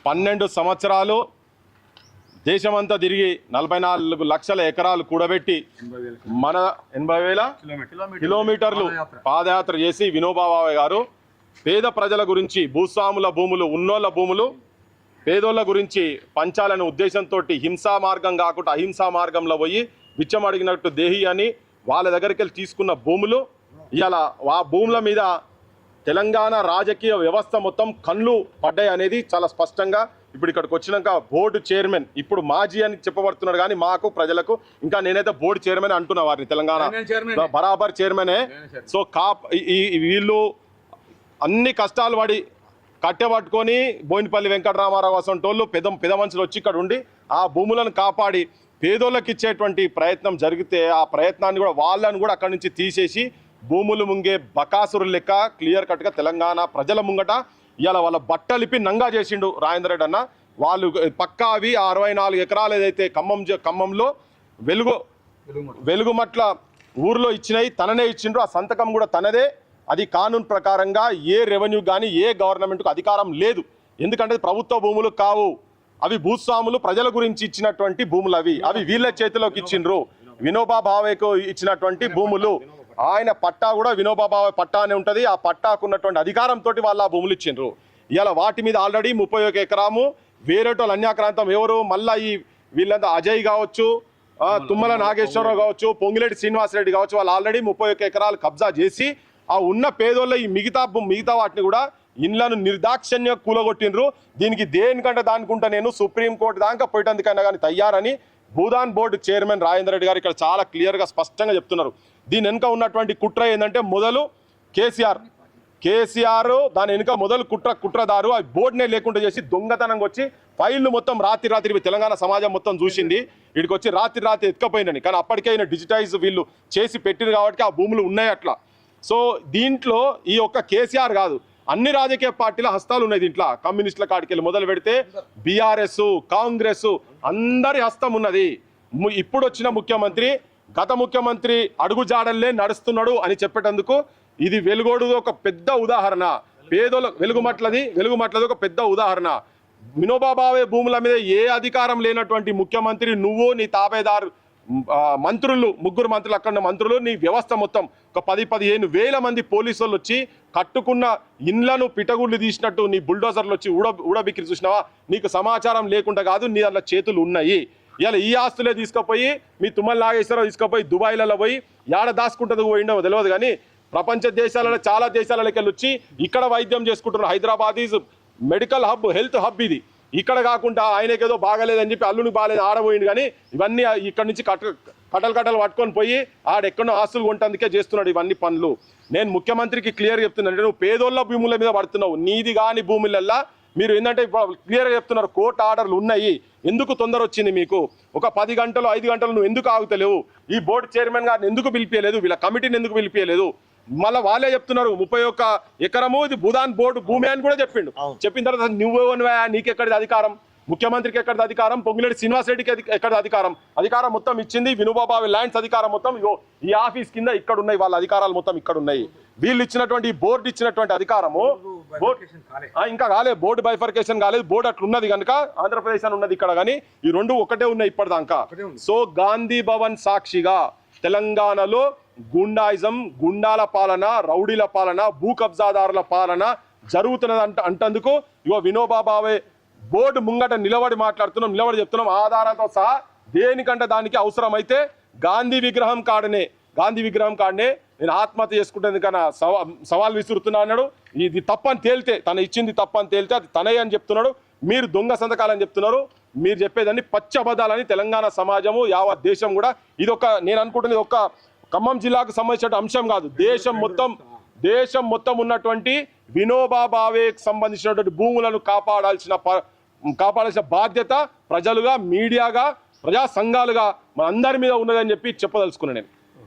12 సంవత్సరాలు దేశమంతా తిరిగి 44 లక్షల ఎకరాలు కూడబెట్టి మన 80,000 కిలోమీటర్లు పాదయాత్ర చేసి వినోబా భావే గారు పేద ప్రజల గురించి, భూస్వాముల భూములు, ఉన్నోళ్ళ భూములు పేదోళ్ళ గురించి పంచాలనే ఉద్దేశంతో హింసా మార్గం కాకుండా అహింసా మార్గంలో పోయి బిచ్చం అడిగినట్టు దేహి అని వాళ్ళ దగ్గరికి వెళ్ళి తీసుకున్న భూములు ఇవాళ ఆ భూముల మీద తెలంగాణ రాజకీయ వ్యవస్థ మొత్తం కళ్ళు పడ్డాయి అనేది చాలా స్పష్టంగా ఇప్పుడు ఇక్కడికి వచ్చినాక బోర్డు చైర్మన్, ఇప్పుడు మాజీ అని చెప్పబడుతున్నాడు కానీ మాకు ప్రజలకు ఇంకా నేనైతే బోర్డు చైర్మన్ అంటున్నా వారిని, తెలంగాణ బరాబర్ చైర్మనే. సో వీళ్ళు అన్ని కష్టాలు పడి కట్టెబట్టుకొని బోయినపల్లి వెంకటరామారావు అసంటోళ్ళు పెద్ద మనుషులు వచ్చి ఇక్కడ ఉండి ఆ భూములను కాపాడి పేదోళ్ళకి ఇచ్చేటువంటి ప్రయత్నం జరిగితే ఆ ప్రయత్నాన్ని కూడా వాళ్ళని కూడా అక్కడి నుంచి తీసేసి భూములు ముంగే బకాసురు లెక్క క్లియర్ కట్గా తెలంగాణ ప్రజల ముంగట ఇవాళ వాళ్ళ బట్టలిపి నంగా చేసిండు రాజేందర్ రెడ్డి అన్న. వాళ్ళు పక్కా అవి 64 ఎకరాలు ఏదైతే ఖమ్మంలో వెలుగుమట్ల ఊర్లో ఇచ్చినాయి తననే ఇచ్చిండ్రు. ఆ సంతకం కూడా తనదే. అది కానూన్ ప్రకారంగా ఏ రెవెన్యూ కానీ ఏ గవర్నమెంట్కు అధికారం లేదు. ఎందుకంటే ప్రభుత్వ భూములు కావు, అవి భూస్వాములు ప్రజల గురించి ఇచ్చినటువంటి భూములు. అవి వీళ్ళ చేతిలోకి ఇచ్చిండ్రు. వినోబా భావేకు ఇచ్చినటువంటి భూములు, ఆయన పట్టా కూడా వినోబా భావే పట్టా అనే ఉంటుంది. ఆ పట్టాకున్నటువంటి అధికారంతో వాళ్ళు ఆ భూములు ఇచ్చిండ్రు. ఇవాళ వాటి మీద ఆల్రెడీ 31 ఎకరాము వేరేటోళ్ళు అన్యాక్రాంతం ఎవరు మళ్ళీ ఈ వీళ్ళంతా అజయ్ కావచ్చు, తుమ్మల నాగేశ్వరరావు కావచ్చు, పొంగిరెడ్డి శ్రీనివాసరెడ్డి కావచ్చు, వాళ్ళు ఆల్రెడీ 31 ఎకరాలు కబ్జా చేసి ఆ ఉన్న పేదోళ్ళ ఈ మిగతా వాటిని కూడా ఇండ్లను నిర్దాక్షిణ్యంగా కూలగొట్టిండ్రు. దీనికి దేనికంటే దానికుంటా నేను సుప్రీంకోర్టు దాకా పోయేటందుకైనా కానీ తయారని భూదాన్ బోర్డు చైర్మన్ రాజేందర్ రెడ్డి గారు ఇక్కడ చాలా క్లియర్గా స్పష్టంగా చెప్తున్నారు. దీని వెనుక ఉన్నటువంటి కుట్ర ఏంటంటే మొదలు కేసీఆర్ దాని వెనుక మొదలు కుట్రదారు ఆ బోర్డునే లేకుండా చేసి దొంగతనంగా వచ్చి ఫైళ్లు మొత్తం రాత్రి తెలంగాణ సమాజం మొత్తం చూసింది. వీడికి వచ్చి రాత్రి ఎత్తుకపోయిందని. కానీ అప్పటికే ఆయన డిజిటైజ్ వీళ్ళు చేసి పెట్టింది కాబట్టి ఆ భూములు ఉన్నాయి అట్లా. సో దీంట్లో ఈ ఒక్క కేసీఆర్ కాదు, అన్ని రాజకీయ పార్టీల హస్తాలు ఉన్నాయి దీంట్లో. కమ్యూనిస్టుల కాడికెళ్ళి మొదలు పెడితే బీఆర్ఎస్, కాంగ్రెస్ అందరి హస్తం ఉన్నది. ఇప్పుడు వచ్చిన ముఖ్యమంత్రి గత ముఖ్యమంత్రి అడుగుజాడల్లే నడుస్తున్నాడు అని చెప్పేటందుకు ఇది వెలుగోడు ఒక పెద్ద ఉదాహరణ. పేదోళ్ళ వెలుగుమట్లది ఒక పెద్ద ఉదాహరణ. వినోబా భావే భూముల మీద ఏ అధికారం లేనటువంటి ముఖ్యమంత్రి నువ్వు, నీ తాబేదారు మంత్రులు, 3 మంత్రులు, అక్కడ మంత్రులు, నీ వ్యవస్థ మొత్తం ఒక 10-15 వేల మంది పోలీసులు వచ్చి కట్టుకున్న ఇండ్లను పిటగుళ్ళు తీసినట్టు నీ బుల్డోజర్లు వచ్చి ఊడబిక్కిరి చూసినావా? నీకు సమాచారం లేకుండా కాదు, నీ దాంట్లో చేతులు ఉన్నాయి. ఇలా ఈ ఆస్తులే తీసుకుపోయి మీ తుమ్మల నాగేశ్వరరావు తీసుకుపోయి దుబాయ్లలో పోయి ఏడ దాచుకుంటుంది పోయిండో తెలియదు కానీ ప్రపంచ దేశాలలో చాలా దేశాలకి వెళ్ళి వచ్చి ఇక్కడ వైద్యం చేసుకుంటున్నారు. Hyderabad is medical hub, health hub. ఇది ఇక్కడ కాకుండా ఆయనకేదో బాగలేదని చెప్పి అల్లుని బాగాలేదు ఆడబోయింది. కానీ ఇవన్నీ ఇక్కడ నుంచి కట్టలు పట్టుకొని పోయి ఆడెక్కడో ఆస్తులు కొంటందుకే చేస్తున్నాడు ఇవన్నీ పనులు. నేను ముఖ్యమంత్రికి క్లియర్ చెప్తున్నాను, నువ్వు పేదోళ్ళ భూముల మీద పడుతున్నావు. నీది కాని భూములల్లా మీరు ఏంటంటే క్లియర్గా చెప్తున్నారు కోర్టు ఆర్డర్లు ఉన్నాయి. ఎందుకు తొందర వచ్చింది మీకు? ఒక 10 గంటలు 5 గంటలు నువ్వు ఎందుకు ఆగుతలేవు? ఈ బోర్డు చైర్మన్ గారిని ఎందుకు పిలిపియలేదు? వీళ్ళ కమిటీని ఎందుకు పిలిపియలేదు? మళ్ళీ వాళ్ళే చెప్తున్నారు 31 ఎకరము ఇది భూదాన్ బోర్డు భూమి అని కూడా చెప్పిండు. చెప్పిన తర్వాత నువ్వే నీకెక్కడిది అధికారం? ముఖ్యమంత్రికి ఎక్కడిది అధికారం? పొంగిరెడ్డి శ్రీనివాసరెడ్డికి ఎక్కడిది అధికారం మొత్తం ఇచ్చింది వినోబా భావే ల్యాండ్స్ అధికారం మొత్తం ఈ ఆఫీస్ కింద ఇక్కడ ఉన్నాయి. వాళ్ళ అధికారాలు మొత్తం ఇక్కడ ఉన్నాయి. వీళ్ళు ఇచ్చినటువంటి బోర్డు ఇచ్చినటువంటి అధికారము ఇంకా కాలేదు, బోర్డు బైఫర్కేషన్ కాలేదు. బోర్డు అట్లున్నది కనుక ఆంధ్రప్రదేశ్ అని ఉన్నది ఇక్కడ, కానీ ఈ రెండు ఒకటే ఉన్నాయి ఇప్పటిదాకా. సో గాంధీ భవన్ సాక్షిగా తెలంగాణలో గుండాయిజం, గుండాల పాలన, రౌడీల పాలన, భూ కబ్జాదారుల పాలన జరుగుతున్నది అంటందుకు వినోబా భావే బోర్డు ముంగట నిలబడి చెప్తున్నాం ఆధారాలతో సహా. దేనికంటే దానికి అవసరమైతే గాంధీ విగ్రహం కాడనే నేను ఆత్మహత్య చేసుకుంటుంది కన్నా సవాల్ విసురుతున్నా అన్నాడు. ఇది తప్పని తేలితే, తను ఇచ్చింది తప్పని తేలితే అది తనే అని చెప్తున్నాడు. మీరు దొంగ సంతకాలని చెప్తున్నారు. మీరు చెప్పేదాన్ని పచ్చి అబద్ధాలని తెలంగాణ సమాజము, యావత్ దేశం కూడా. నేను అనుకుంటున్నది ఒక్క ఖమ్మం జిల్లాకు సంబంధించిన అంశం కాదు. దేశం మొత్తం ఉన్నటువంటి వినోబా భావేకి సంబంధించినటువంటి భూములను కాపాడాల్సిన బాధ్యత ప్రజలుగా, మీడియాగా, ప్రజా సంఘాలుగా మన అందరి మీద ఉన్నదని చెప్పి చెప్పదలుచుకున్నాను నేను.